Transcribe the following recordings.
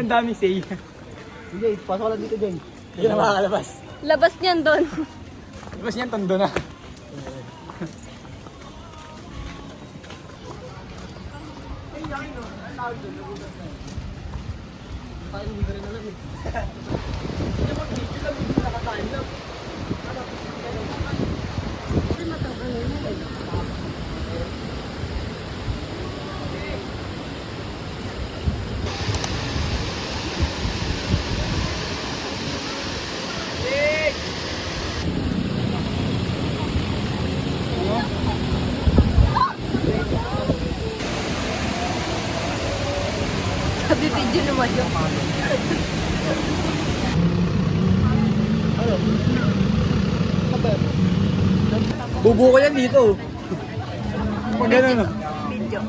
ang dami say. Jay, pasok ka lang dito, Jay. Hindi na makakalabas. Labas niyan doon. Labas niyan, tondo na. Sabi video naman yun. Bubuko yan dito. Pag gano'n, no? Video.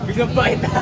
Biglang pa kita.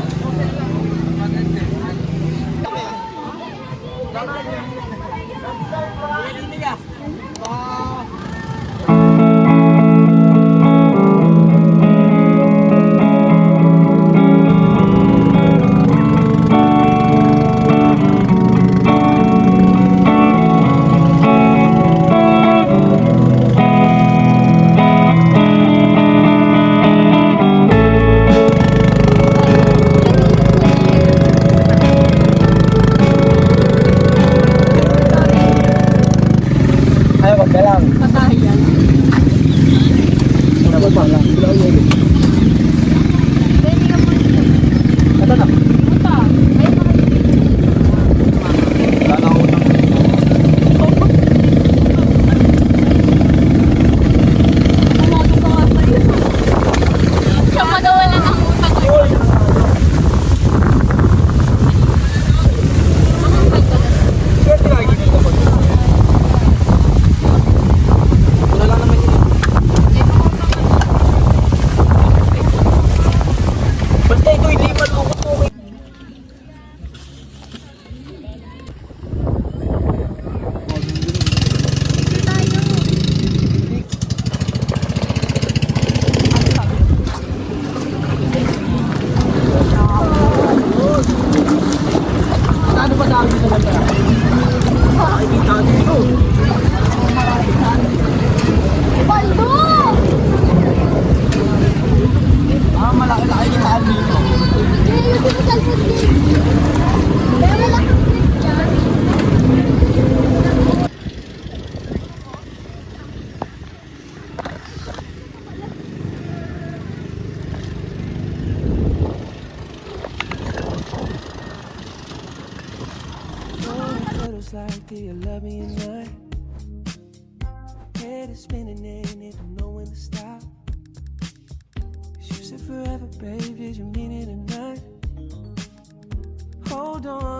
Ay, wag ka lang. Patayan. Dapat pa lang. Bilaw yun. Pwede ka muna. Ito na. Ito. Ayun na kayo. Wala na ako utang. Pumasok ka nga sa'yo. Siya pa daw wala ng utang. Kaya tinagigil ko. Wala lang naman yun. Ba't kayo ito hindi man ako okay? Ano ba dami dito sa mga? Nakikita dito. Baldo! Malaki nakikitaan dito. Kaya yung pinital mo din. Kaya wala kang clip dyan. Feels like do you love me at night? Head is spinning and it don't know when to stop. 'Cause you said forever, babe, did you mean it or not? Hold on.